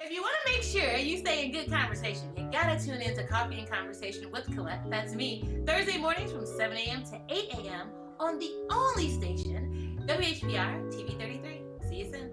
If you want to make sure you stay in good conversation, you gotta tune in to Coffee and Conversation with Collette. That's me, Thursday mornings from 7 a.m. to 8 a.m. on the only station, WHPR TV 33. See you soon.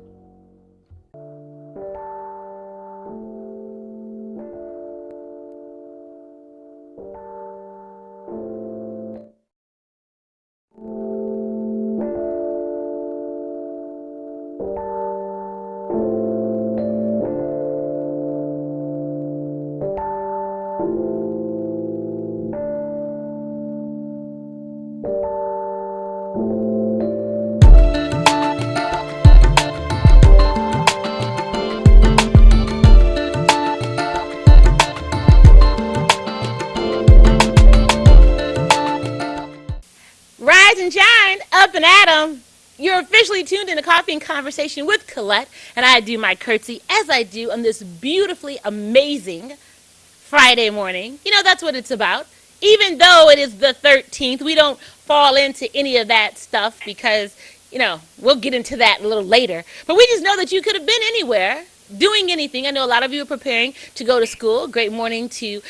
Rise and shine, up and at 'em. You're officially tuned in to Coffee and Conversation with Collette, and I do my curtsy as I do on this beautifully amazing Friday morning. You know, that's what it's about. Even though it is the 13th, we don't fall into any of that stuff because, we'll get into that a little later. But we just know that you could have been anywhere doing anything. I know a lot of you are preparing to go to school. Great morning to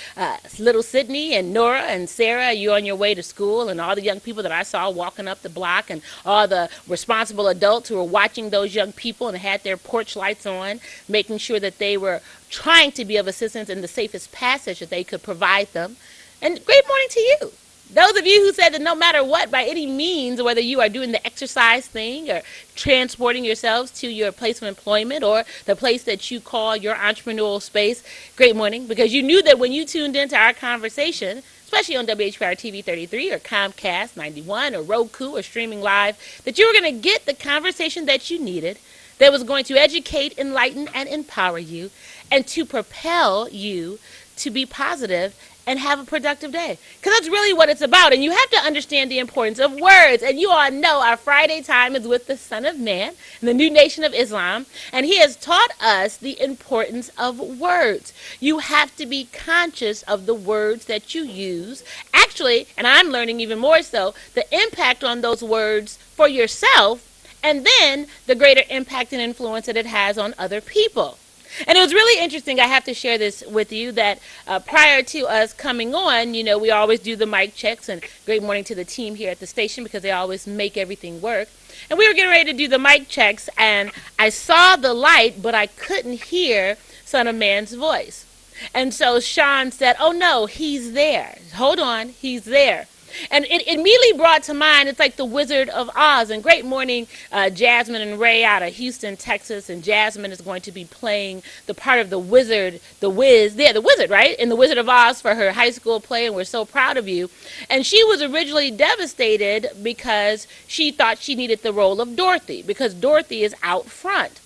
little Sydney and Nora and Sarah. You're on your way to school, and all the young people that I saw walking up the block, and all the responsible adults who were watching those young people and had their porch lights on, making sure that they were trying to be of assistance in the safest passage that they could provide them. And great morning to you. Those of you who said that no matter what, by any means, whether you are doing the exercise thing or transporting yourselves to your place of employment or the place that you call your entrepreneurial space, great morning, because you knew that when you tuned into our conversation, especially on WHPR TV 33 or Comcast 91 or Roku or streaming live, that you were going to get the conversation that you needed that was going to educate, enlighten, and empower you and to propel you to be positive and have a productive day. Because that's really what it's about. And you have to understand the importance of words. And you all know our Friday time is with the Son of Man, the new nation of Islam. And he has taught us the importance of words. You have to be conscious of the words that you use. Actually, and I'm learning even more so, the impact on those words for yourself, and then the greater impact and influence that it has on other people. And it was really interesting. I have to share this with you that prior to us coming on, we always do the mic checks, and great morning to the team here at the station because they always make everything work. And we were getting ready to do the mic checks, and I saw the light, but I couldn't hear Son of Man's voice. And so Sean said, "Oh no, he's there. Hold on, he's there." And it immediately brought to mind, it's like the Wizard of Oz. And great morning, Jasmine and Ray out of Houston, Texas. And Jasmine is going to be playing the part of the wizard, the wizard, right? In the Wizard of Oz for her high school play. And we're so proud of you. And she was originally devastated because she thought she needed the role of Dorothy, because Dorothy is out front.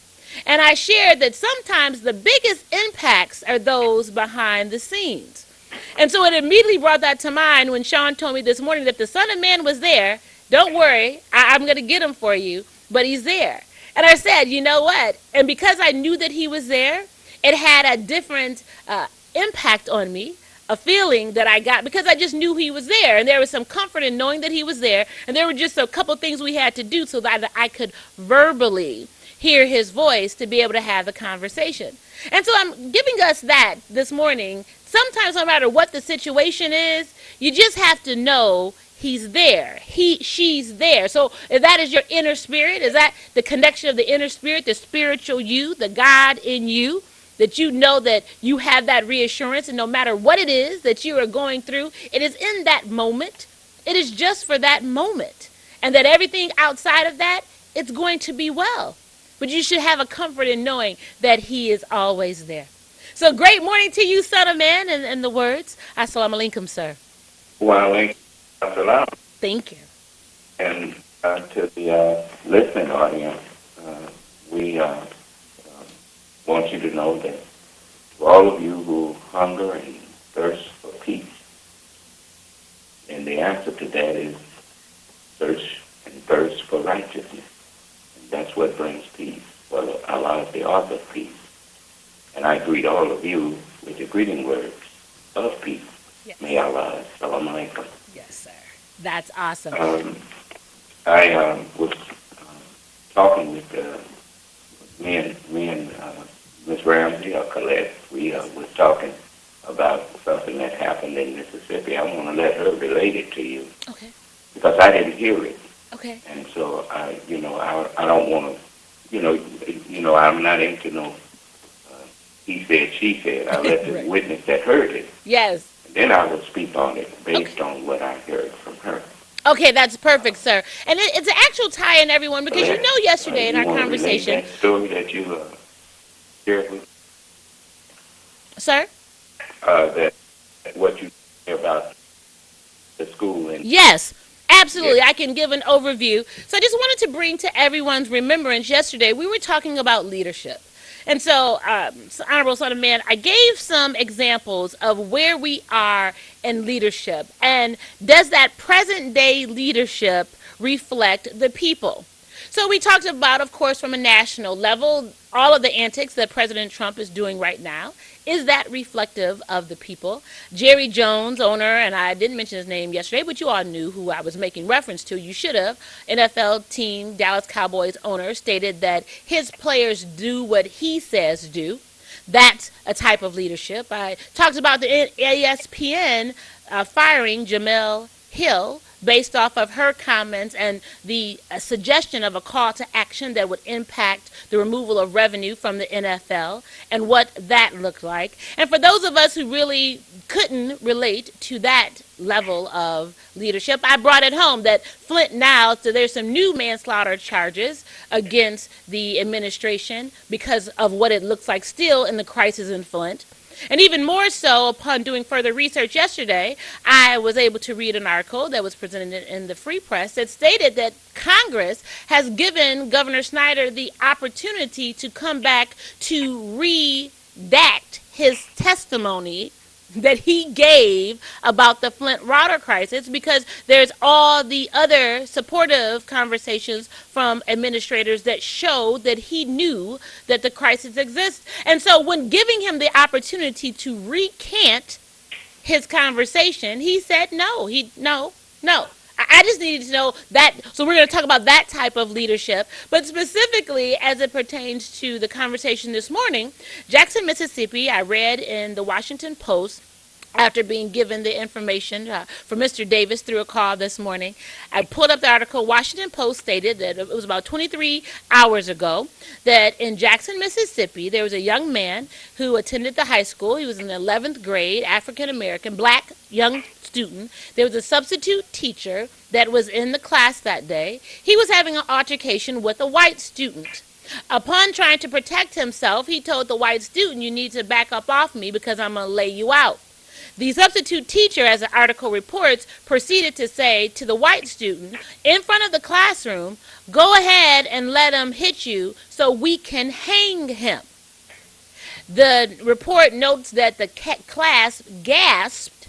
And I shared that sometimes the biggest impacts are those behind the scenes. And so it immediately brought that to mind when Sean told me this morning that the Son of Man was there. Don't worry, I'm going to get him for you, but he's there. And I said, you know what? And because I knew that he was there, it had a different impact on me, a feeling that I got because I just knew he was there. And there was some comfort in knowing that he was there. And there were just a couple things we had to do so that I could verbally hear his voice to be able to have the conversation. And so I'm giving us that this morning. Sometimes no matter what the situation is, you just have to know he's there. She's there. So if that is your inner spirit, is that the connection of the inner spirit, the spiritual you, the God in you, that you know that you have that reassurance, and no matter what it is that you are going through, it is in that moment. It is just for that moment. And that everything outside of that, it's going to be well. But you should have a comfort in knowing that he is always there. So great morning to you, Son of Man, and the words. Assalamu alaikum, sir. Wa alaikum assalam. Thank you. And to the listening audience, we want you to know that for all of you who hunger and thirst for peace, and the answer to that is search and thirst for righteousness. And that's what brings peace. Well, Allah is the author of peace. And I greet all of you with the greeting words of peace. Yes. May Allah, salam alaikum. Yes, sir. That's awesome. I was talking with me and Miss Ramsey or Collette, we was talking about something that happened in Mississippi. I want to let her relate it to you Okay. because I didn't hear it, Okay. and so I don't want to, I'm not into no he said, she said. I let the Right. witness that heard it, Yes. and then I will speak on it Okay. based on what I heard from her. Okay, that's perfect, sir. And it's an actual tie-in, everyone, because you Collette, know yesterday in you our want to relate conversation, that story that you shared with sir. that what you say about the school and Yes, yes, absolutely. I can give an overview. So I just wanted to bring to everyone's remembrance yesterday, we were talking about leadership. And so, Honorable Son of Man, I gave some examples of where we are in leadership. And does that present day leadership reflect the people? So we talked about, of course, from a national level, all of the antics that President Trump is doing right now. Is that reflective of the people? Jerry Jones, owner, and I didn't mention his name yesterday, but you all knew who I was making reference to. You should have. NFL team Dallas Cowboys owner stated that his players do what he says do. That's a type of leadership. I talked about the ESPN firing Jamel Hill based off of her comments and the suggestion of a call to action that would impact the removal of revenue from the NFL and what that looked like. And for those of us who really couldn't relate to that level of leadership, I brought it home that Flint now, so there's some new manslaughter charges against the administration because of what it looks like still in the crisis in Flint. And even more so, upon doing further research yesterday, I was able to read an article that was presented in the Free Press that stated that Congress has given Governor Snyder the opportunity to come back to redact his testimony that he gave about the Flint water crisis because there's all the other supportive conversations from administrators that show that he knew that the crisis exists. And so when giving him the opportunity to recant his conversation, he said no. No. I just needed to know that. So we're going to talk about that type of leadership. But specifically, as it pertains to the conversation this morning, Jackson, Mississippi, I read in the Washington Post after being given the information from Mr. Davis through a call this morning. I pulled up the article. Washington Post stated that it was about 23 hours ago that in Jackson, Mississippi, there was a young man who attended the high school. He was in the 11th grade, African American, black young student. There was a substitute teacher that was in the class that day. He was having an altercation with a white student. Upon trying to protect himself, he told the white student, "You need to back up off me because I'm going to lay you out." The substitute teacher, as the article reports, proceeded to say to the white student in front of the classroom, "Go ahead and let him hit you so we can hang him." The report notes that the class gasped,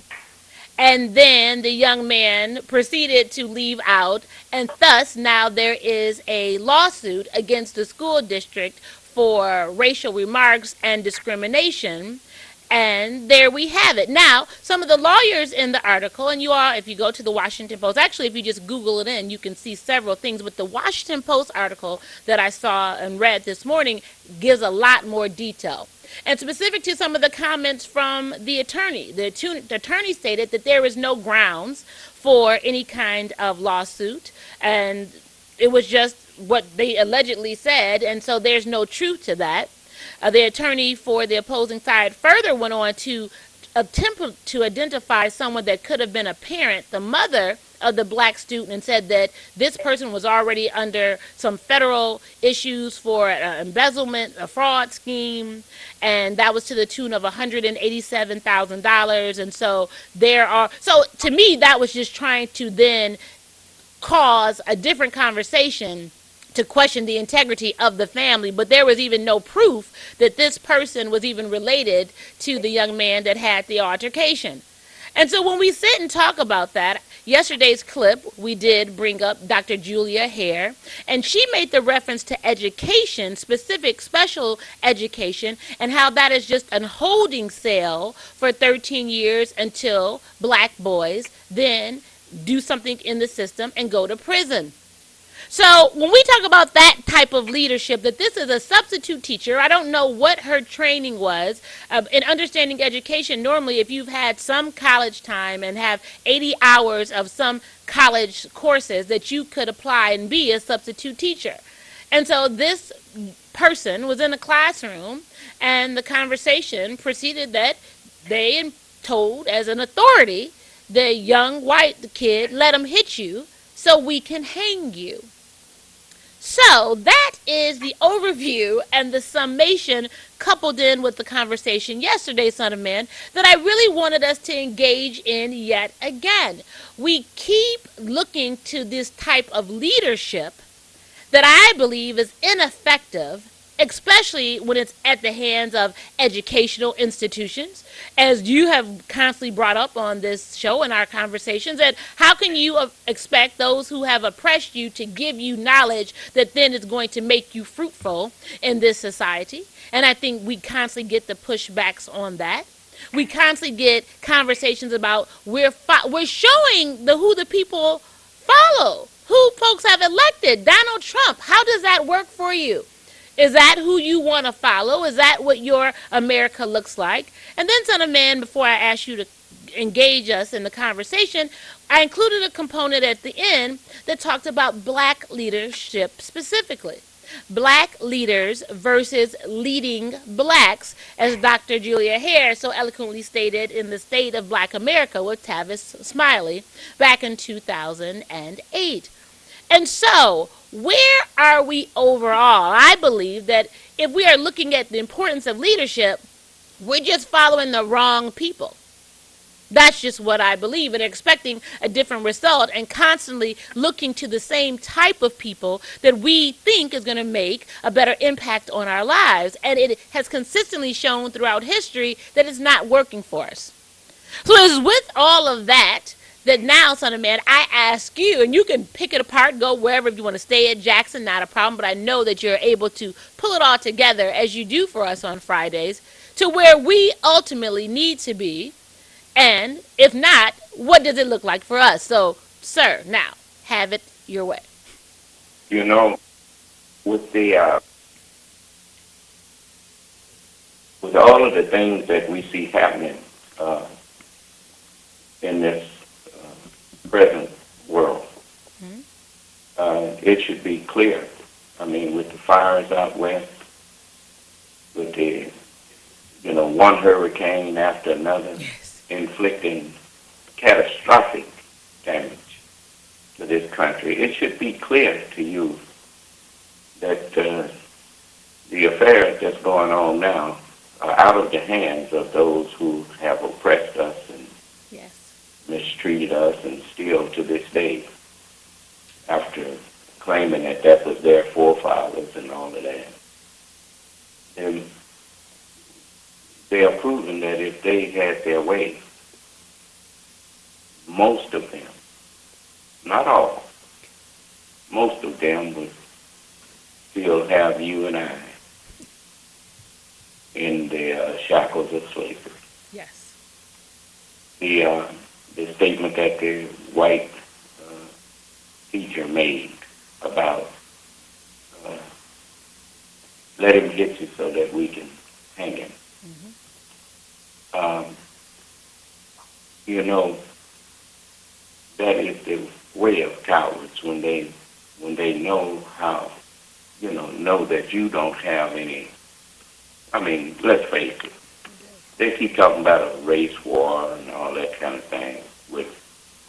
and then the young man proceeded to leave out, and thus now there is a lawsuit against the school district for racial remarks and discrimination. And there we have it. Now, some of the lawyers in the article, and you all, if you go to the Washington Post, actually, if you just Google it in, you can see several things. But the Washington Post article that I saw and read this morning gives a lot more detail. And specific to some of the comments from the attorney, the attorney stated that there is no grounds for any kind of lawsuit. And it was just what they allegedly said. And so there's no truth to that. The attorney for the opposing side further went on to attempt to identify someone that could have been a parent, the mother of the black student, and said that this person was already under some federal issues for embezzlement, a fraud scheme, and that was to the tune of $187,000. And so so to me, that was just trying to then cause a different conversation to question the integrity of the family, but there was even no proof that this person was even related to the young man that had the altercation. And so when we sit and talk about that, yesterday's clip, we did bring up Dr. Julia Hare, and she made the reference to education, specific special education, and how that is just a holding cell for 13 years until black boys then do something in the system and go to prison. So when we talk about that type of leadership, that this is a substitute teacher, I don't know what her training was. In understanding education, normally if you've had some college time and have 80 hours of some college courses, that you could apply and be a substitute teacher. And so this person was in a classroom, and the conversation proceeded that they told, as an authority, the young white kid, let him hit you so we can hang you. So that is the overview and the summation, coupled in with the conversation yesterday, Son of Man, that I really wanted us to engage in yet again. We keep looking to this type of leadership that I believe is ineffective, especially when it's at the hands of educational institutions, as you have constantly brought up on this show in our conversations. And how can you expect those who have oppressed you to give you knowledge that then is going to make you fruitful in this society? And I think we constantly get the pushbacks on that. We constantly get conversations about we're showing who the people follow, who folks have elected. Donald Trump. How does that work for you? Is that who you want to follow? Is that what your America looks like? And then, Son of Man, before I ask you to engage us in the conversation, I included a component at the end that talked about black leadership specifically. Black leaders versus leading blacks, as Dr. Julia Hare so eloquently stated in The State of Black America with Tavis Smiley back in 2008. And so, where are we overall? I believe that if we are looking at the importance of leadership, we're just following the wrong people. That's just what I believe, and expecting a different result and constantly looking to the same type of people that we think is going to make a better impact on our lives. And it has consistently shown throughout history that it's not working for us. So it's with all of that now, Son of Man, I ask you, and you can pick it apart, go wherever if you want to stay at Jackson, not a problem, but I know that you're able to pull it all together as you do for us on Fridays to where we ultimately need to be. And if not, what does it look like for us? So, sir, now, have it your way. You know, with the with all of the things that we see happening in this present world, it should be clear. I mean, with the fires out west, with the one hurricane after another, Yes. inflicting catastrophic damage to this country, it should be clear to you that the affairs that's going on now are out of the hands of those who have oppressed us and Yes. mistreated us, and still to this day, after claiming that was their forefathers and all of that, they are proving that if they had their way, most of them, not all, most of them would still have you and I in the shackles of slavery. Yes. The statement that the white teacher made about let him hit you so that we can hang him. That is the way of cowards when they know how, know that you don't have any. I mean, let's face it. They keep talking about a race war and all that kind of thing with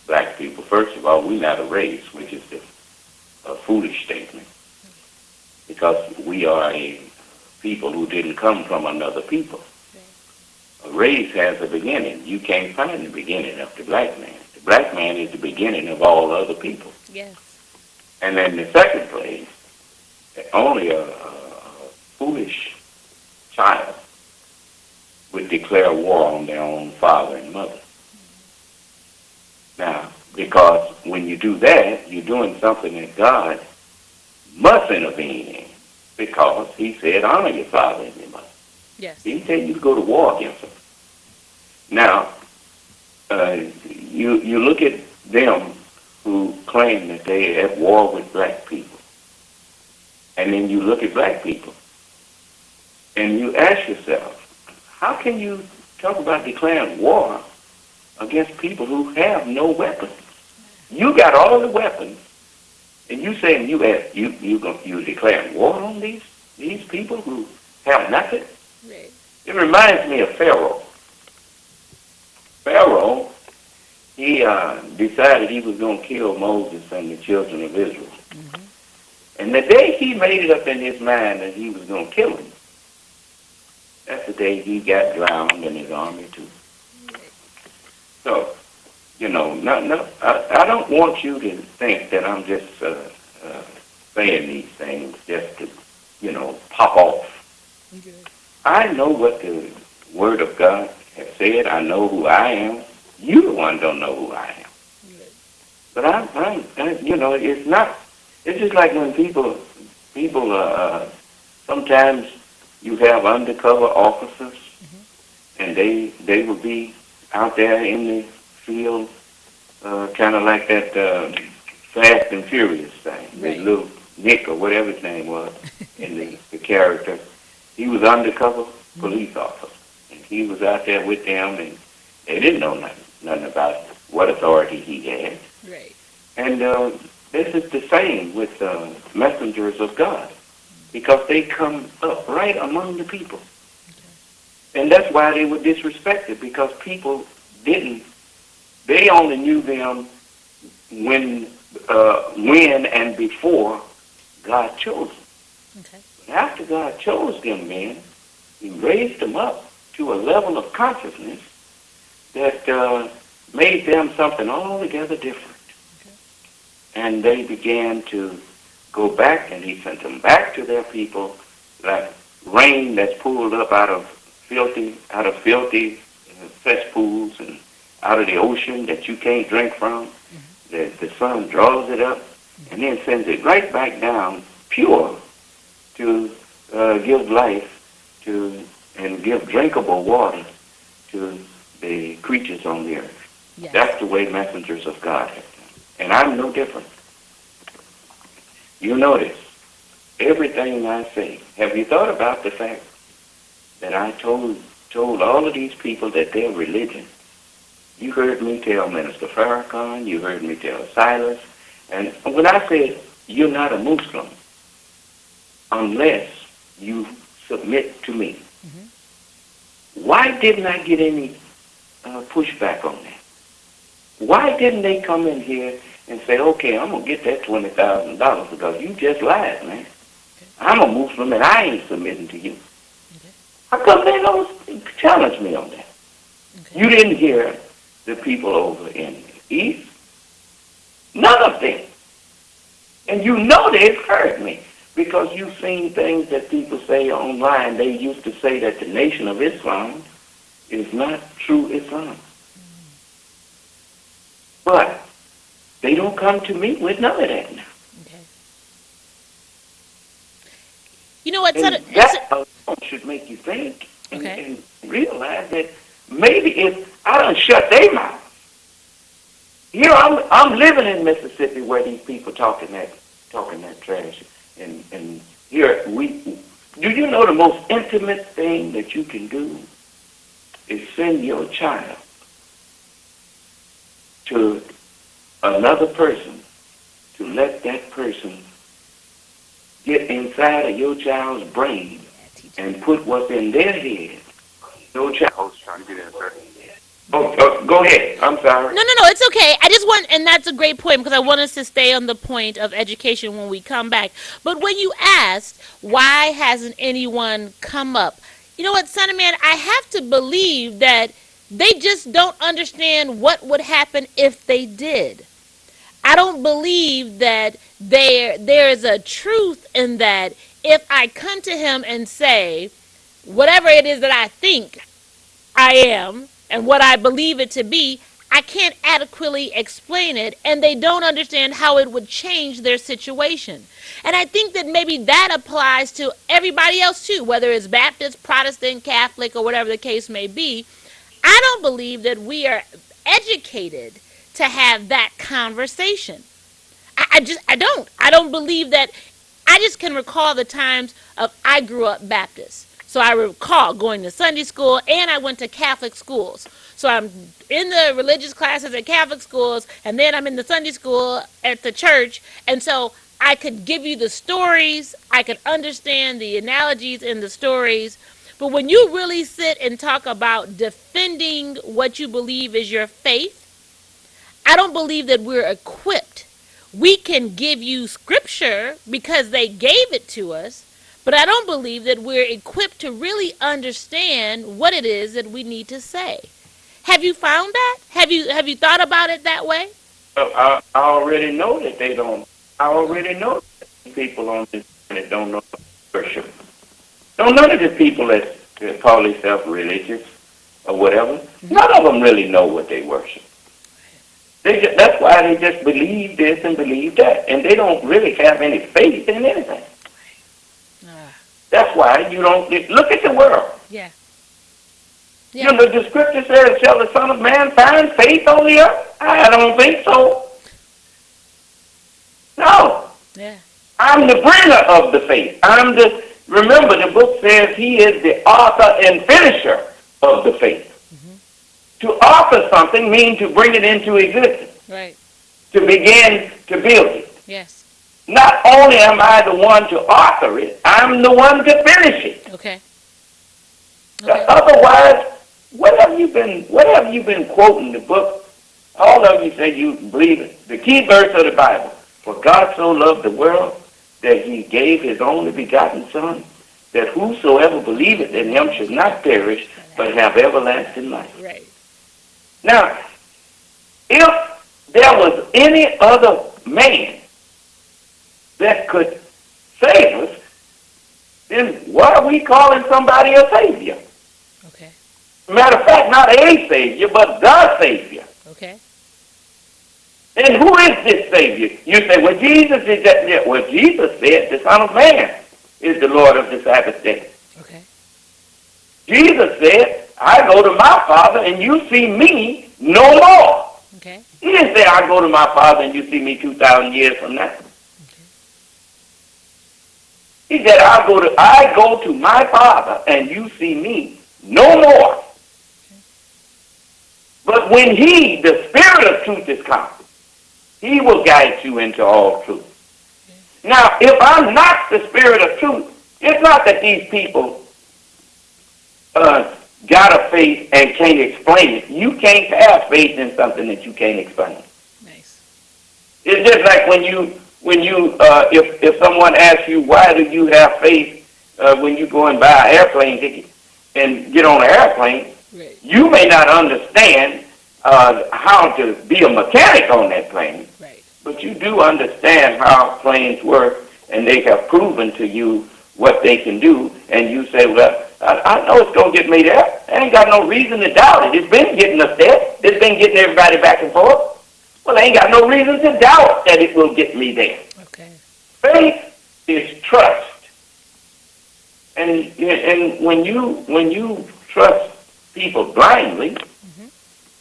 black people. First of all, we're not a race, which is a foolish statement, because we are a people who didn't come from another people. A race has a beginning. You can't find the beginning of the black man. The black man is the beginning of all other people. Yes. And then in the second place, only a foolish child would declare war on their own father and mother. Now, because when you do that, you're doing something that God must intervene in, because he said, honor your father and your mother. Yes. He said you to go to war against them. Now, you look at them who claim that they're at war with black people. And then you look at black people and you ask yourself, how can you talk about declaring war against people who have no weapons? You got all the weapons, and you saying you declaring war on these people who have nothing? Right. It reminds me of Pharaoh. Pharaoh, he decided he was going to kill Moses and the children of Israel. Mm-hmm. And the day he made it up in his mind that he was going to kill him, that's the day he got drowned in his army too. So, I don't want you to think that I'm just saying these things just to, pop off. Okay. I know what the Word of God has said. I know who I am. You the one don't know who I am. Okay. But it's not. It's just like when people, sometimes you have undercover officers, mm-hmm. and they will be out there in the field, kind of like that Fast and Furious thing. Right. The little Nick or whatever his name was in the character. He was undercover police officer, and he was out there with them, and they didn't know nothing about what authority he had. Right. And this is the same with messengers of God, because they come up right among the people. Okay. And that's why they were disrespected, because people didn't. They only knew them when and before God chose them. Okay. But after God chose them, then He raised them up to a level of consciousness that made them something altogether different. Okay. And they began to go back, and He sent them back to their people like rain that's pulled up out of filthy cesspools and out of the ocean that you can't drink from. Mm-hmm. The sun draws it up, mm-hmm. and then sends it right back down pure to give life to and give drinkable water to the creatures on the earth. Yes. That's the way messengers of God have done. And I'm no different. You notice everything I say. Have you thought about the fact that I told all of these people that their religion? You heard me tell Minister Farrakhan, you heard me tell Silas, and when I said you're not a Muslim unless you submit to me, mm-hmm. why didn't I get any pushback on that? Why didn't they come in here and say, okay, I'm going to get that $20,000 because you just lied, man. Okay. I'm a Muslim and I ain't submitting to you. Okay. How come they don't challenge me on that? Okay. You didn't hear the people over in the East. None of them. And you know they've heard me because you've seen things that people say online. They used to say that the Nation of Islam is not true Islam. But they don't come to me with none of that now. Okay. You know what? That alone should make you think and realize that maybe if I done shut their mouth. Here I'm living in Mississippi where these people talking that trash, and here do you know the most intimate thing that you can do is send your child to another person to let that person get inside of your child's brain and put what's in their head. Your child was trying to get in, sir. Oh, go ahead. I'm sorry. No, it's okay. I just want, and that's a great point because I want us to stay on the point of education when we come back. But when you asked, why hasn't anyone come up? You know what, Son of Man, I have to believe that they just don't understand what would happen if they did. I don't believe that there is a truth in that if I come to him and say, whatever it is that I think I am and what I believe it to be, I can't adequately explain it, and they don't understand how it would change their situation. And I think that maybe that applies to everybody else too, whether it's Baptist, Protestant, Catholic, or whatever the case may be. I don't believe that we are educated to have that conversation. I don't believe that. I just can recall the times of I grew up Baptist. So I recall going to Sunday school and I went to Catholic schools. So I'm in the religious classes at Catholic schools and then I'm in the Sunday school at the church. And so I could give you the stories. I could understand the analogies in the stories. But when you really sit and talk about defending what you believe is your faith, I don't believe that we're equipped. We can give you scripture because they gave it to us, but I don't believe that we're equipped to really understand what it is that we need to say. Have you found that? Have you thought about it that way? I already know that they don't. I already know that people on this planet don't know worship. Don't none of the people that call themselves religious or whatever, none of them really know what they worship. That's why they just believe this and believe that, and they don't really have any faith in anything. That's why you don't look at the world. Yeah. You know, the scripture says, "Shall the Son of Man find faith on the earth?" I don't think so. No. Yeah. I'm the bringer of the faith. Remember, the book says He is the author and finisher of the faith. To author something means to bring it into existence. Right. To begin to build it. Yes. Not only am I the one to author it, I'm the one to finish it. Okay. Otherwise, what have you been quoting the book? All of you say you believe it. The key verse of the Bible. For God so loved the world that He gave His only begotten Son, that whosoever believeth in Him should not perish, but have everlasting life. Right. Now, if there was any other man that could save us, then why are we calling somebody a savior? Okay. Matter of fact, not a savior, but the savior. Okay. And who is this savior? You say, well, Jesus is that. Yeah, well, Jesus said the Son of Man is the Lord of the Sabbath day. Okay. Jesus said, I go to my Father and you see me no more. Okay. He didn't say, I go to my Father and you see me 2,000 years from now. Okay. He said, I go to my Father and you see me no more. Okay. But when He, the Spirit of truth, is come, He will guide you into all truth. Okay. Now, if I'm not the Spirit of truth, it's not that these people got a faith and can't explain it. You can't have faith in something that you can't explain. Nice. It's just like if someone asks you, why do you have faith when you go and buy an airplane ticket and get on an airplane, right. You may not understand how to be a mechanic on that plane, right. But you do understand how planes work, and they have proven to you what they can do, and you say, well, I know it's going to get me there. I ain't got no reason to doubt it. It's been getting us there. It's been getting everybody back and forth. Well, I ain't got no reason to doubt that it will get me there. Okay. Faith is trust. And when you trust people blindly,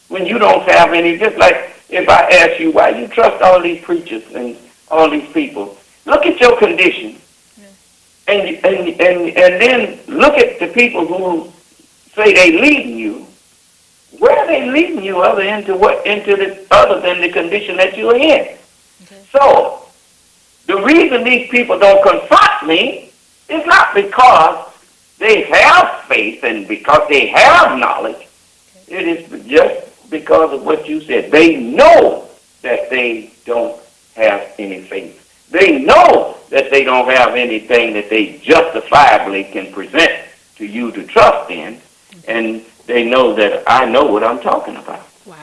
when you don't have any, just like if I ask you why you trust all these preachers and all these people, look at your condition. And then look at the people who say they leading you. Where are they leading you other than the condition that you're in? Okay. So the reason these people don't confront me is not because they have faith and because they have knowledge. Okay. It is just because of what you said. They know that they don't have any faith. They know that they don't have anything that they justifiably can present to you to trust in, and they know that I know what I'm talking about. Wow.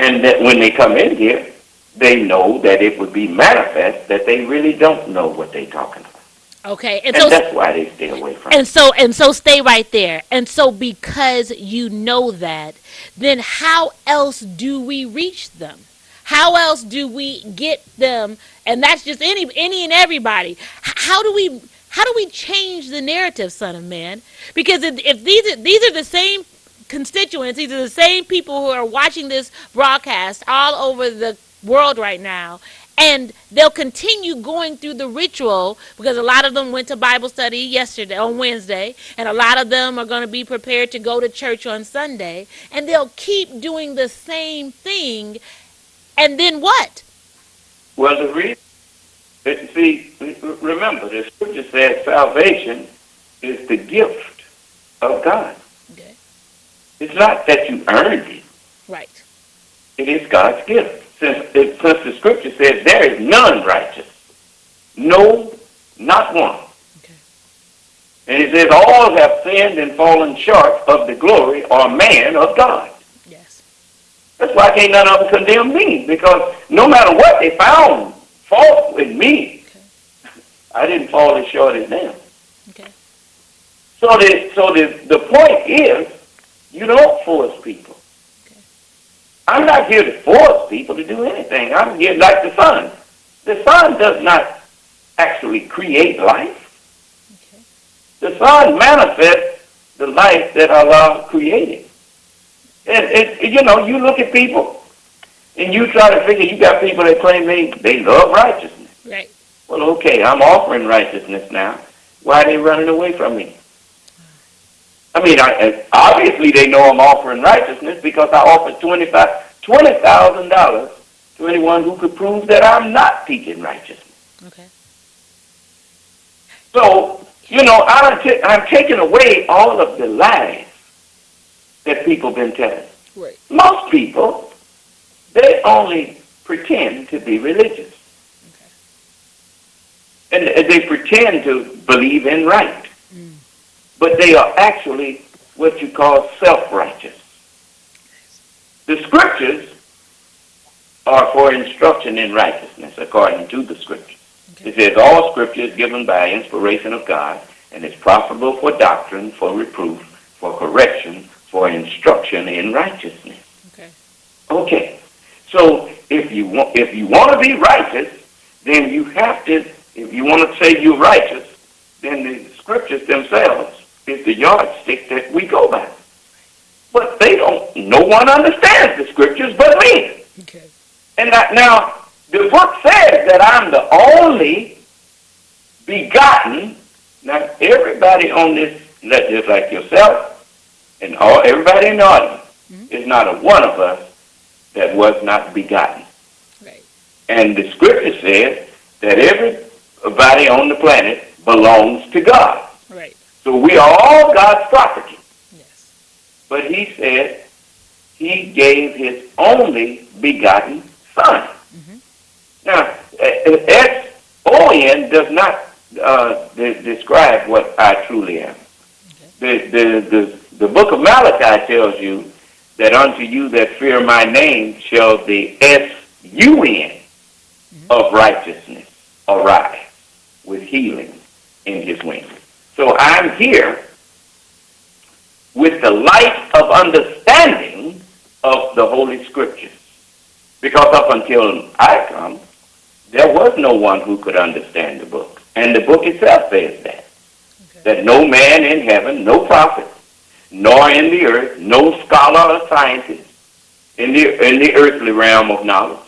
And that when they come in here, they know that it would be manifest that they really don't know what they're talking about. Okay. And so that's why they stay away from it. And so stay right there. And so because you know that, then how else do we reach them? How else do we get them? And that's just any and everybody. How do we change the narrative, Son of Man? Because if these are the same constituents, these are the same people who are watching this broadcast all over the world right now. And they'll continue going through the ritual because a lot of them went to Bible study yesterday, on Wednesday, and a lot of them are going to be prepared to go to church on Sunday. And they'll keep doing the same thing. And then what? Well, the reason, see, remember, the scripture says salvation is the gift of God. Okay. It's not that you earned it. Right. It is God's gift. Since the scripture says there is none righteous. No, not one. Okay. And it says all have sinned and fallen short of the glory or man of God. Yes. That's why can't none of them condemn me, because no matter what they found fault with me, Okay. I didn't fall as short as them. Okay. So the point is, you don't force people. I'm not here to force people to do anything. I'm here like the sun. The sun does not actually create life. Okay. The sun manifests the life that Allah created. And you look at people and you try to figure, you got people that claim they love righteousness. Right. Well, okay, I'm offering righteousness now. Why are they running away from me? I mean, obviously they know I'm offering righteousness because I offered $20,000 to anyone who could prove that I'm not teaching righteousness. Okay. So, I'm taking away all of the lies that people been telling. Right. Most people, they only pretend to be religious. Okay. And they pretend to believe in right. But they are actually what you call self-righteous. The scriptures are for instruction in righteousness, according to the scriptures. Okay. It says, all scripture is given by inspiration of God, and is profitable for doctrine, for reproof, for correction, for instruction in righteousness. Okay. Okay. So if you want to be righteous, then you have to, if you want to say you're righteous, then the scriptures themselves is the yardstick that we go by. But no one understands the scriptures but me. Okay. And now, the book says that I'm the only begotten. Now, everybody on this, just like yourself, and everybody in the audience, is not a one of us that was not begotten. Right. And the scripture says that everybody on the planet belongs to God. Right. So we are all God's property. Yes. But he said he gave his only begotten son. Mm-hmm. Now, S-O-N does not describe what I truly am. Okay. The book of Malachi tells you that unto you that fear my name shall the S-U-N of righteousness arise with healing in his wings. So I'm here with the light of understanding of the Holy Scriptures. Because up until I come, there was no one who could understand the book. And the book itself says that. Okay. That no man in heaven, no prophet, nor in the earth, no scholar or scientist in the earthly realm of knowledge,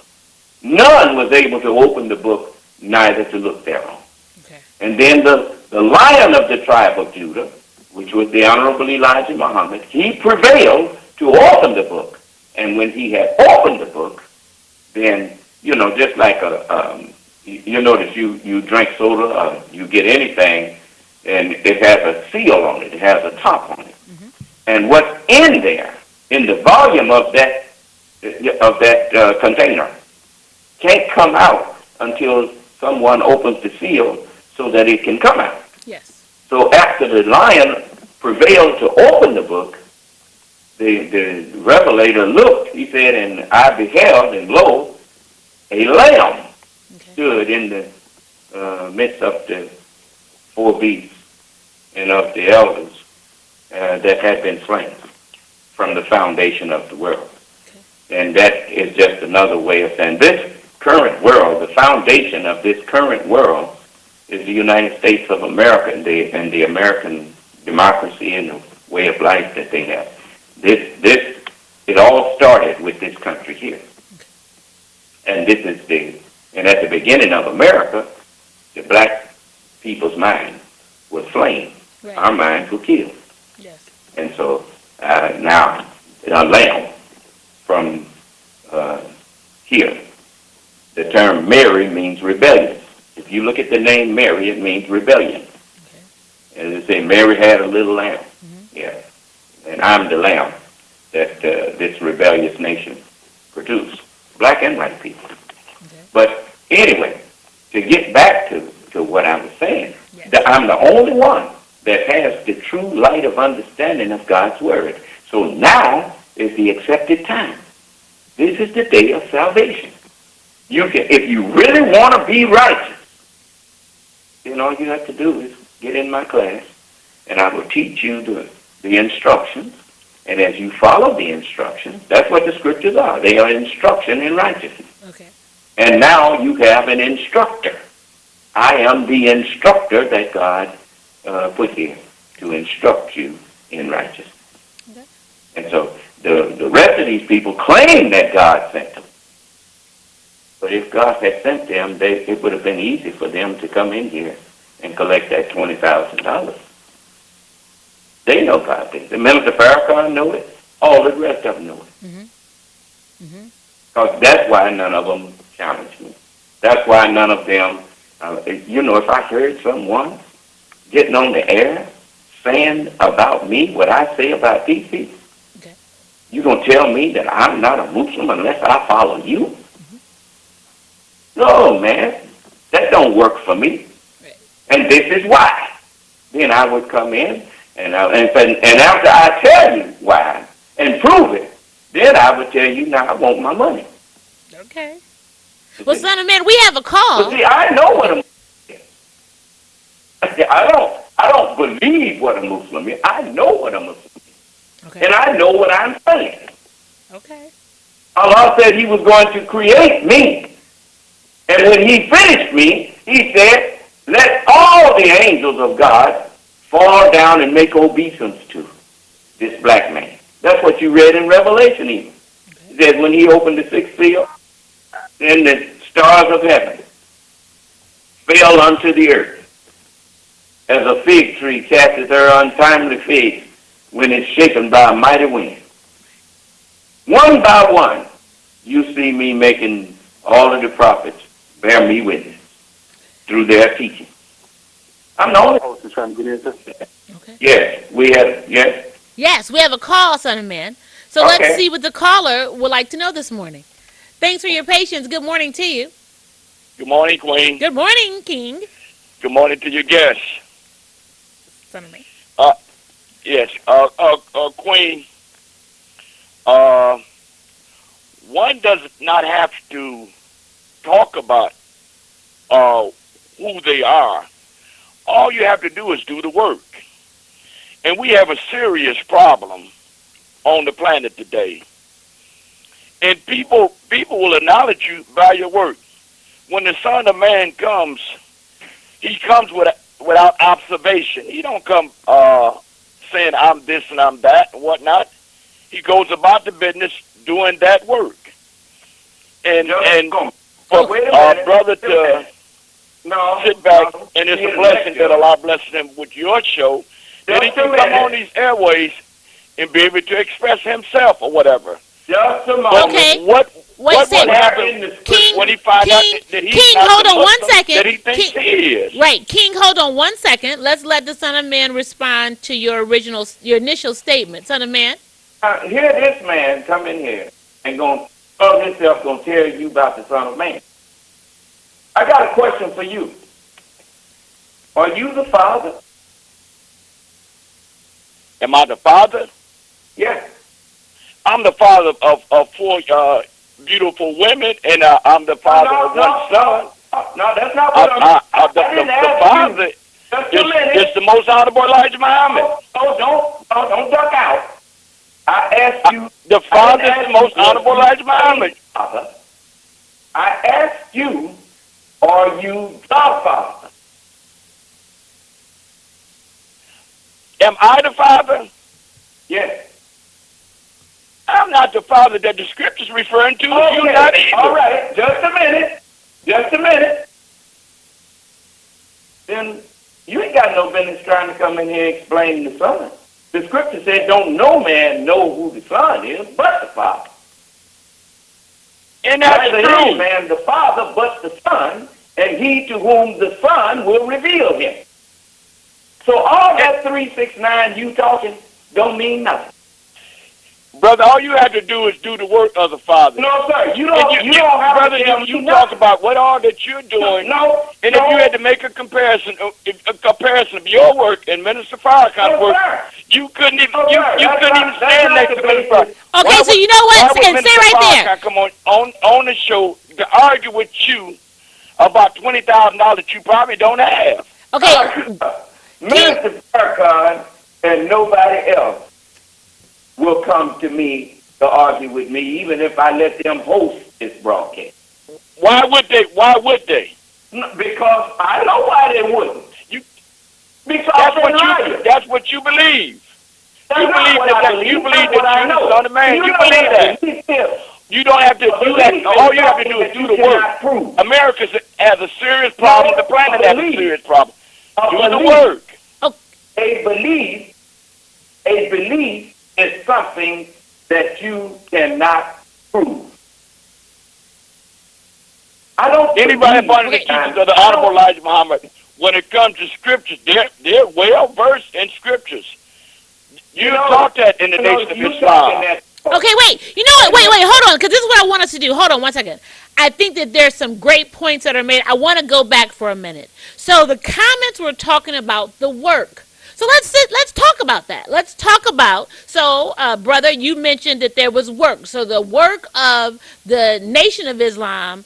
none was able to open the book, neither to look thereon. Okay. And then the Lion of the tribe of Judah, which was the Honorable Elijah Muhammad, he prevailed to open the book. And when he had opened the book, then, just like you notice you drink soda, you get anything, and it has a seal on it. It has a top on it. Mm-hmm. And what's in there, in the volume of that container, can't come out until someone opens the seal so that it can come out. Yes. So after the lion prevailed to open the book, the revelator looked, he said, and I beheld, and lo, a lamb stood in the midst of the four beasts and of the elders that had been slain from the foundation of the world. Okay. And that is just another way of saying this current world, the foundation of this current world is the United States of America and the American democracy and the way of life that they have. country here. And and at the beginning of America, the black people's mind was slain. Right. Our minds were killed. Yes. And so now, a lamb from here, the term Mary means rebellion. If you look at the name Mary, it means rebellion. Okay. As they say, Mary had a little lamb. Mm-hmm. Yeah. And I'm the lamb that this rebellious nation produced. Black and white people. Okay. But anyway, to get back to what I was saying, yes. I'm the only one that has the true light of understanding of God's Word. So now is the accepted time. This is the day of salvation. If you really want to be righteous, then all you have to do is get in my class, and I will teach you the instructions. And as you follow the instructions, that's what the scriptures are. They are instruction in righteousness. Okay. And now you have an instructor. I am the instructor that God put here to instruct you in righteousness. Okay. And so the rest of these people claim that God sent them. But if God had sent them, it would have been easy for them to come in here and collect that $20,000. They know God did. The Minister Farrakhan know it. All the rest of them know it. Mm-hmm. Mm-hmm. Because that's why none of them challenged me. That's why none of them, if I heard someone getting on the air saying about me what I say about these people, okay. You going to tell me that I'm not a Muslim unless I follow you? Mm-hmm. No, man. That don't work for me. Right. And this is why. Then I would come in, and after I tell you why and prove it, then I would tell you, now I want my money. Okay. Well, son of man, we have a call. But see, I know what a Muslim is. I don't believe what a Muslim is. I know what a Muslim is. Okay. And I know what I'm saying. Okay. Allah said He was going to create me. And when He finished me, He said, let all the angels of God fall down and make obeisance to this black man. That's what you read in Revelation even. Okay. It says when He opened the sixth seal, then the stars of heaven fell unto the earth, as a fig tree casteth her untimely figs when it's shaken by a mighty wind. One by one, you see me making all of the prophets bear me witness through their teaching. I'm the only one trying to get into that. Okay. Yes, we have a call, son of man. So okay. Let's see what the caller would like to know this morning. Thanks for your patience. Good morning to you. Good morning, Queen. Good morning, King. Good morning to your guests. Son of man. Yes, Queen. One does not have to talk about who they are. All you have to do is do the work. And we have a serious problem on the planet today. And people will acknowledge you by your work. When the Son of Man comes, He comes without observation. He don't come saying I'm this and I'm that and whatnot. He goes about the business doing that work. And for brother to sit back, and it's a blessing that Allah blesses him with your show, that he can come on these airways and be able to express himself or whatever. Just a moment. Okay. What would happen King, when he finds out that he's King, not hold the on Muslim 1 second. that he thinks he is? Right. King, hold on 1 second. Let's let the Son of Man respond to your initial statement. Son of Man. Here this man come in here and gonna tell you about the Son of Man. I got a question for you. Are you the Father? Am I the Father? Yes. I'm the father of four beautiful women, and I'm the father of one son. No, that's not what the father is the most honorable Elijah Muhammad. Don't duck out. I asked you. The father is the most honorable Elijah Muhammad. I asked you, are you the Father? Am I the father? Yes. I'm not the father. father that the scripture's referring to is you, Okay, not either. all right, just a minute. Then you ain't got no business trying to come in here and explain the Son. The scripture said, don't no man know who the Son is but the Father. And that's Neither true. any man the Father but the Son, and he to whom the Son will reveal him. So all that 369 you talking don't mean nothing. Brother, all you have to do is do the work of the Father. No, sir. You And don't have brother, to tell you me talk nothing. about what all that you're doing. No. And if you had to make a comparison of your work and Minister Farrakhan's work, you couldn't even stand next to Minister Farrakhan. Okay, so you know Why what? would And Minister stay right Farrakhan there. come on the show to argue with you about $20,000 that you probably don't have? Okay, Minister Farrakhan and nobody else will come to me to argue with me, even if I let them host this broadcast. Why would they? Because I know why they wouldn't. Because That's what you believe. That's You believe that you're the Son of Man. You believe that. You don't have to do that. All you have to do is do the work. America has a serious problem. The planet has a serious problem. Do the work. A belief is something that you cannot prove. I don't. Anybody upon the teachings of the Honorable Elijah Muhammad, when it comes to scriptures, they're well versed in scriptures. You taught that in the Nation of Islam. okay, wait. You know what? Wait, hold on, because this is what I want us to do. Hold on one second. I think that there's some great points that are made. I want to go back for a minute. So the comments were talking about the work. So let's talk about that. Let's talk about, brother, you mentioned that there was work. So the work of the Nation of Islam,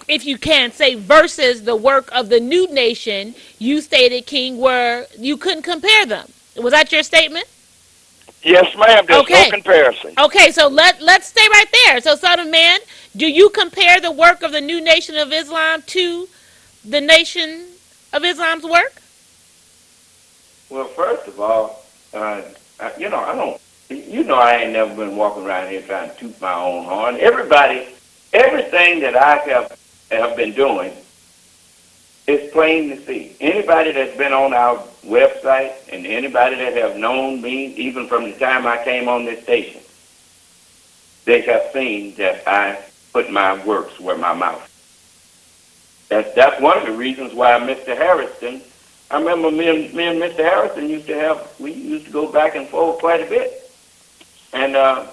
if you can say, versus the work of the new nation, you stated, King, where you couldn't compare them. Was that your statement? Yes, ma'am. There's no comparison. Okay, so let's stay right there. So, Son of Man, do you compare the work of the new Nation of Islam to the Nation of Islam's work? Well, first of all, I don't. I ain't never been walking around here trying to toot my own horn. Everything that I have been doing is plain to see. Anybody that's been on our website and anybody that have known me, even from the time I came on this station, they have seen that I put my works where my mouth is. That's one of the reasons why Mr. Harrison. I remember me and Mr. Harrison used to go back and forth quite a bit. And, the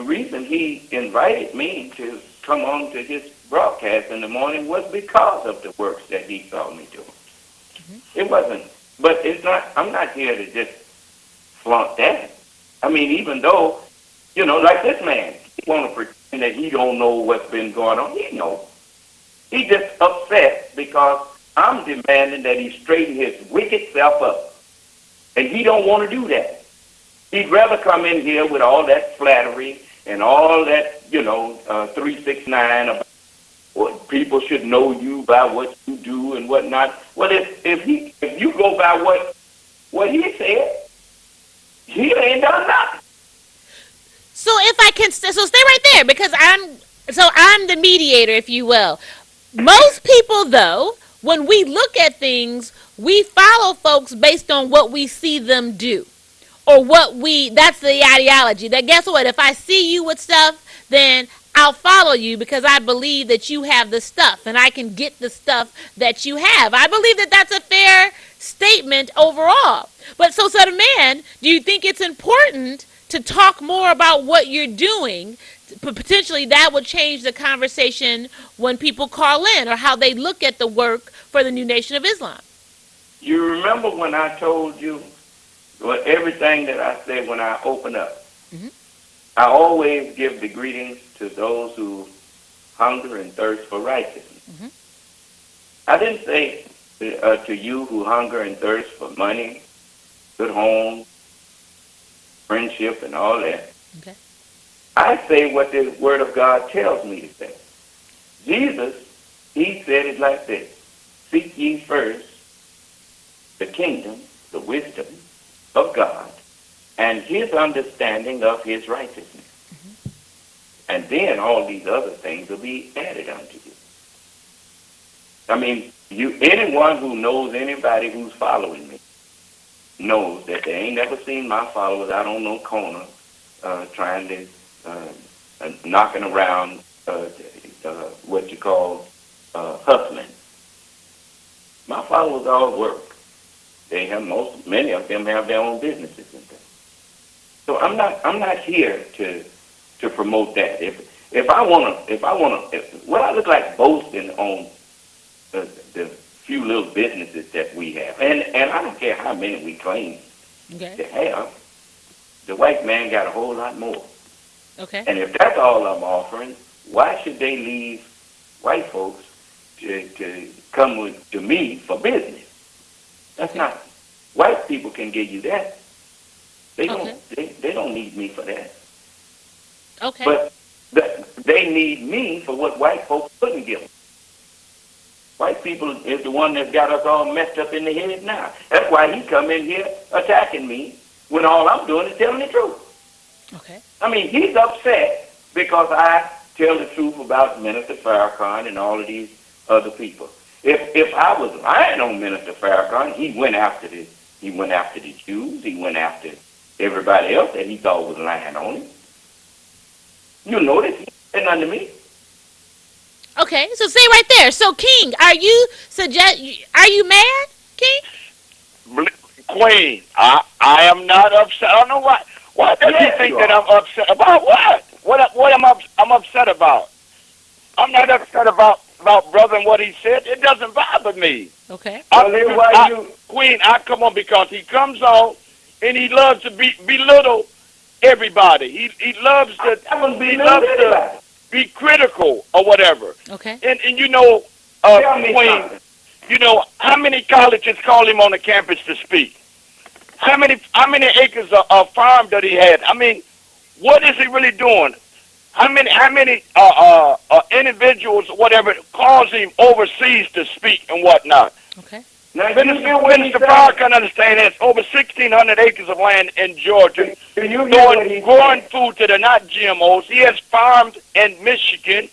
reason he invited me to come on to his broadcast in the morning was because of the works that he saw me doing. Mm-hmm. It wasn't, but it's not, I'm not here to just flaunt that. I mean, even though, like this man, he want to pretend that he don't know what's been going on. He knows. He just upset because I'm demanding that he straighten his wicked self up. And he don't want to do that. He'd rather come in here with all that flattery and all that, 369 about what people should know you by what you do and whatnot. Well, if you go by what he said, he ain't done nothing. So if I can, so stay right there, because I'm the mediator, if you will. Most people, though, when we look at things, we follow folks based on what we see them do. Or that's the ideology. That guess what? If I see you with stuff, then I'll follow you because I believe that you have the stuff and I can get the stuff that you have. I believe that that's a fair statement overall. But so, Son of Man, do you think it's important to talk more about what you're doing? Potentially that would change the conversation when people call in or how they look at the work for the new Nation of Islam. You remember when I told you everything that I said when I open up? Mm-hmm. I always give the greetings to those who hunger and thirst for righteousness. Mm-hmm. I didn't say to you who hunger and thirst for money, good home, friendship, and all that. Okay. I say what the Word of God tells me to say. Jesus, he said it like this: seek ye first the kingdom, the wisdom of God, and his understanding of his righteousness. and then all these other things will be added unto you. I mean, anyone who knows anybody who's following me knows that they ain't never seen my followers out on no corner trying to knocking around what you call hustling. My followers all work. They have many of them have their own businesses and things. So I'm not here to promote that. If I wanna, what I look like boasting on the few little businesses that we have, and I don't care how many we claim to have. The white man got a whole lot more. Okay. And if that's all I'm offering, why should they leave white folks to come to me for business? That's not. White people can give you that. They don't. They don't need me for that. Okay. But they need me for what white folks couldn't give them. White people is the one that's got us all messed up in the head now. That's why he come in here attacking me when all I'm doing is telling the truth. Okay. I mean, he's upset because I tell the truth about Minister Farrakhan and all of these other people. If I was lying on Minister Farrakhan, he went after the Jews, he went after everybody else that he thought was lying on him. You notice he said nothing to me. Okay, so stay right there. So, King, are you mad, King? Queen, I am not upset. I don't know why. Why does he think that I'm upset about what? I'm upset about? I'm not upset about brother and what he said. It doesn't bother me. Okay. Queen, I come on because he comes on and he loves to belittle everybody. He loves to be critical or whatever. Okay. And you know, Queen, you know how many colleges call him on the campus to speak? How many acres of farm that he had? I mean, what is he really doing? How many individuals, whatever, calls him overseas to speak and whatnot? Okay. Now, Minister Farr can understand that it's over 1,600 acres of land in Georgia, growing food that are not GMOs. He has farms in Michigan.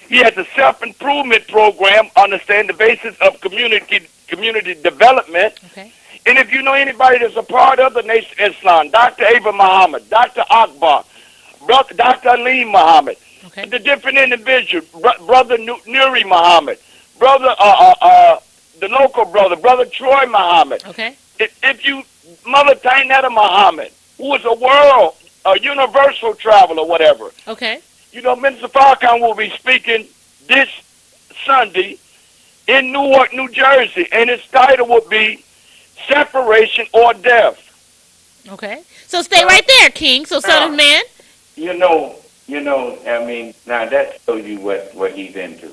He has a self-improvement program, understand the basis of community development. Okay. And if you know anybody that's a part of the Nation of Islam, Dr. Abraham Muhammad, Dr. Akbar, Dr. Aleem Muhammad, the different individuals, Brother Nuri Muhammad, Brother, the local Brother Troy Muhammad. Okay. If you, Mother Tainetta Muhammad, who was a universal traveler, whatever. Okay. You know, Minister Farrakhan will be speaking this Sunday in Newark, New Jersey, and his title would be Separation or Death. Okay. So stay right there, King. So, son of man. You know, I mean, now that shows you what he's into.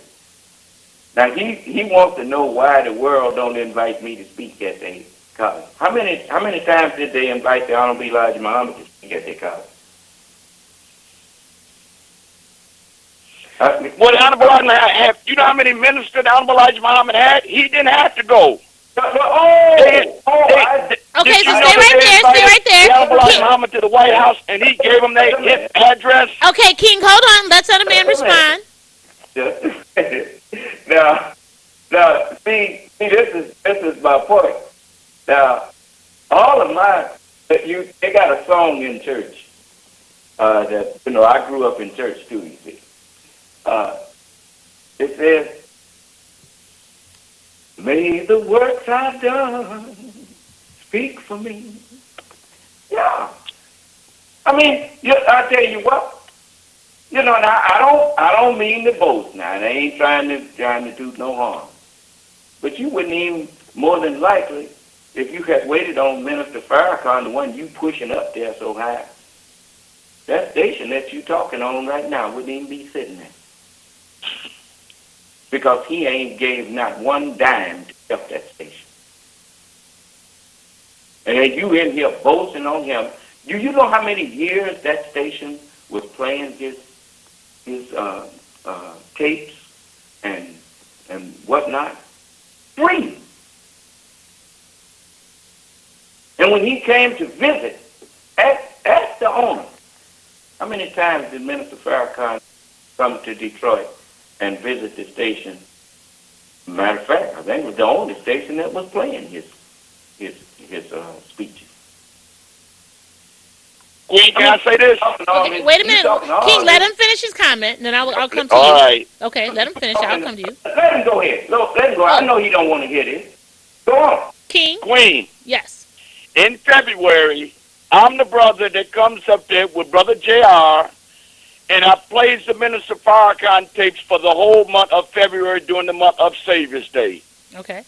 Now, he wants to know why the world don't invite me to speak at their college. How many times did they invite the Honorable Elijah Muhammad to speak at their college? Well, the Honorable Elijah had, you know how many ministers the Honorable Elijah Muhammad had? He didn't have to go. Okay, so stay right there. The Honorable Elijah Muhammad to the White House, and he gave him his address. Okay, King, hold on. Let son of man respond. Now, see, this is my point. Now, all of they got a song in church that I grew up in church too. You see, it says, "May the works I've done speak for me." Yeah, I mean, I tell you what. Now I don't mean to boast. Now they ain't trying to do no harm. But you wouldn't even, more than likely, if you had waited on Minister Farrakhan, the one you pushing up there so high, that station that you talking on right now wouldn't even be sitting there. Because he ain't gave not one dime to help that station. And then you in here boasting on him. You know how many years that station was playing his tapes and whatnot? Free. And when he came to visit, ask the owner, how many times did Minister Farrakhan come to Detroit and visit the station. Matter of fact, I think it was the only station that was playing his speeches. Queen, can I say this? Okay, wait a minute. King, let him finish his comment, and then I'll come to you. All right. Okay, let him finish. I'll come to you. Let him go ahead. Let him go. I know he don't want to hear this. Go on. King? Queen, Yes. in February, I'm the brother that comes up there with Brother JR, and I plays the Minister Farrakhan tapes for the whole month of February during the month of Savior's Day. Okay.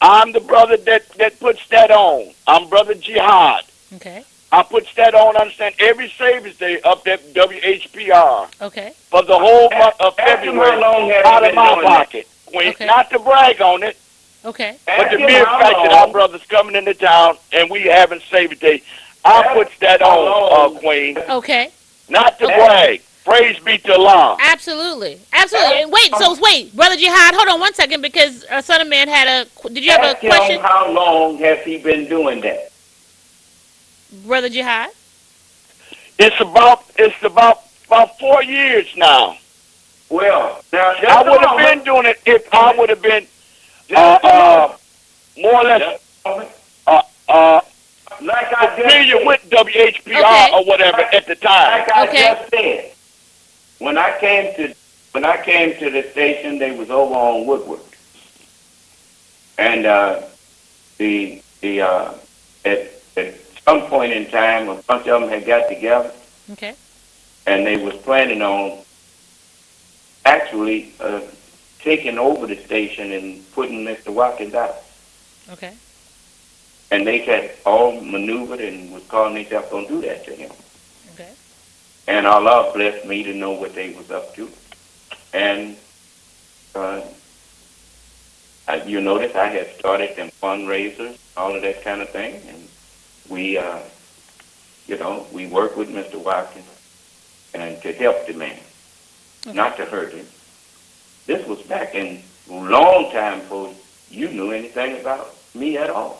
I'm the brother that puts that on. I'm Brother Jihad. Okay. I puts that on, understand, every Savior's Day up at WHPR Okay. for the whole month of Ask him February how long have out you of been my doing that? pocket. Queen, Okay. not to brag on it, Okay. but the Ask him mere how fact that long. our brother's coming into town and we having Savior's Day, I Ask puts that how on, long. Queen, Okay. not to Okay. brag. Praise be to Allah. Absolutely. Absolutely. And wait, Brother Jihad, hold on one second, because Son of Man had did you have a Ask question? him how long has he been doing that? Brother Jihad? It's about 4 years now. Well, now I would have been doing it if I would have been more or less like I just familiar said, with WHPR Okay. or whatever at the time. like I Okay. just said, when I came to the station, they was over on Woodward, and at some point in time, a bunch of them had got together, Okay. and they was planning on actually taking over the station and putting Mr. Watkins out. Okay. And they had all maneuvered and was calling themselves going to do that to him. Okay. And Allah blessed me to know what they was up to. And you notice I had started them fundraisers, all of that kind of thing. And we, we worked with Mr. Watkins and to help the man, not to hurt him. This was back in a long time before you knew anything about me at all.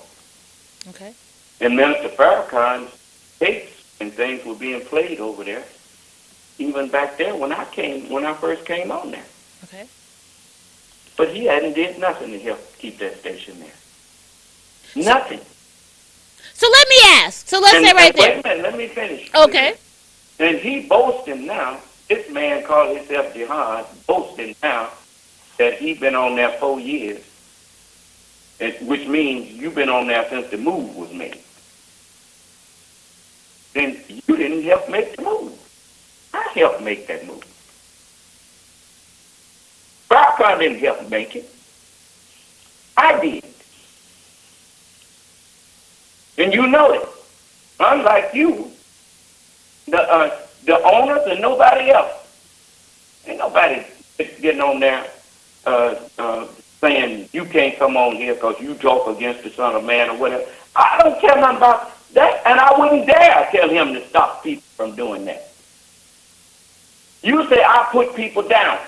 Okay. And Minister Farrakhan's tapes and things were being played over there, even back there when I first came on there. Okay. But he hadn't did nothing to help keep that station there. Nothing. So let me ask. So let's say right there. Wait a minute, let me finish. Okay. And he boasting now, this man called himself Jihad, boasting now that he been on there 4 years, which means you've been on there since the move was made. Then you didn't help make the move. I helped make that move. Farrakhan didn't help make it. I did. And you know it. Unlike you, the owners and nobody else. Ain't nobody getting on there saying you can't come on here because you talk against the Son of Man or whatever. I don't care nothing about that, and I wouldn't dare tell him to stop people from doing that. You say I put people down.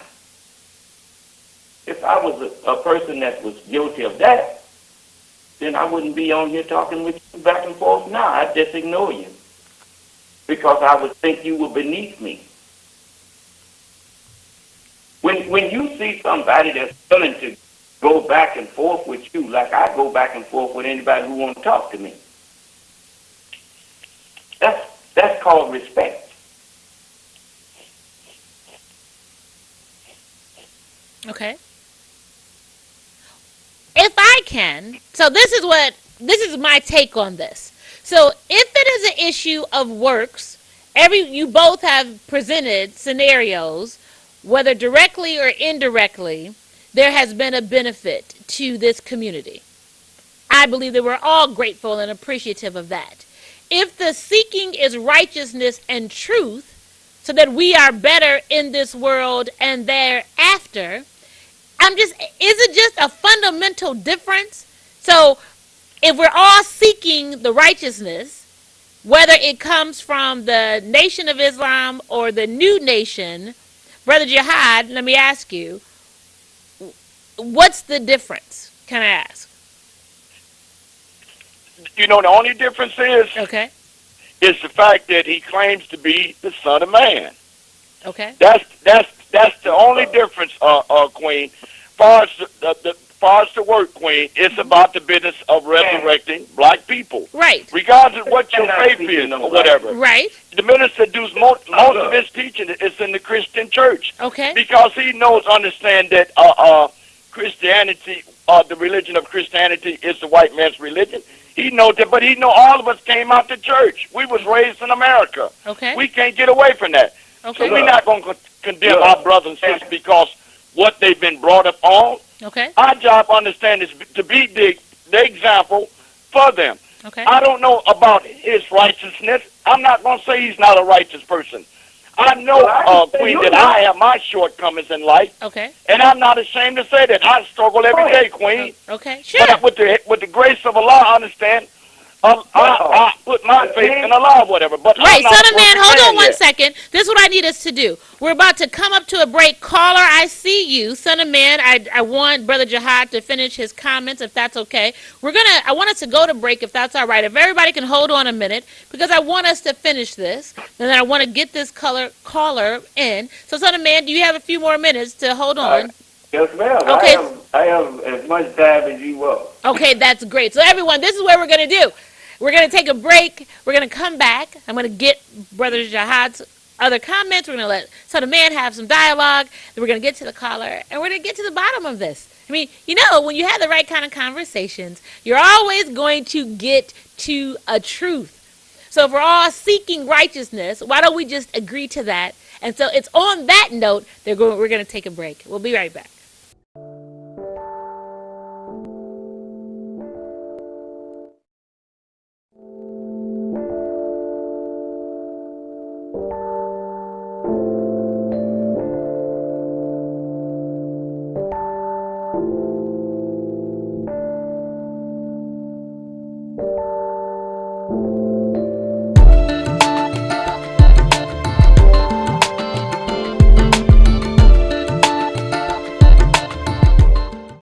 If I was a person that was guilty of that, then I wouldn't be on here talking with you back and forth now. I'd just ignore you because I would think you were beneath me. When you see somebody that's willing to go back and forth with you, like I go back and forth with anybody who wants to talk to me, that's called respect. Okay. If I can, so this is my take on this. So if it is an issue of works, you both have presented scenarios, whether directly or indirectly, there has been a benefit to this community. I believe that we're all grateful and appreciative of that. If the seeking is righteousness and truth, so that we are better in this world and thereafter, is it just a fundamental difference? So if we're all seeking the righteousness, whether it comes from the Nation of Islam or the new nation, Brother Jihad, let me ask you, what's the difference? Can I ask? You know, the only difference is Okay. the fact that he claims to be the Son of Man. Okay. That's That's the only difference, Queen. Far as the work, Queen, it's about the business of resurrecting black people, Right. regardless of what your faith is or whatever. Right. The minister does most of his teaching is in the Christian church Okay. because he understand that Christianity, the religion of Christianity, is the white man's religion. He knows that, but he know all of us came out the church. We was raised in America. Okay. We can't get away from that. Okay. So we're not going to condemn our brothers and sisters because what they've been brought up on. Okay. Our job, understand, is to be the example for them. Okay. I don't know about his righteousness. I'm not going to say he's not a righteous person. I know, Queen, that I have my shortcomings in life, Okay. and I'm not ashamed to say that. I struggle every day, Queen. Okay. Sure. But with the grace of Allah, I understand. I put my faith in Allah, whatever. But Right, I'm not son of man, hold on one yet. second. This is what I need us to do. We're about to come up to a break. Caller, I see you. Son of man, I want Brother Jihad to finish his comments, if that's okay. I want us to go to break, if that's all right. If everybody can hold on a minute, because I want us to finish this, and then I want to get this caller in. So, son of man, do you have a few more minutes to hold on? Yes, ma'am. Okay. I have as much time as you want. Okay, that's great. So, everyone, this is what we're going to do. We're going to take a break. We're going to come back. I'm going to get Brother Jihad's other comments. We're going to let Son of Man have some dialogue. Then we're going to get to the caller, and we're going to get to the bottom of this. I mean, you know, when you have the right kind of conversations, you're always going to get to a truth. So if we're all seeking righteousness, why don't we just agree to that? And so it's on that note that we're going to take a break. We'll be right back.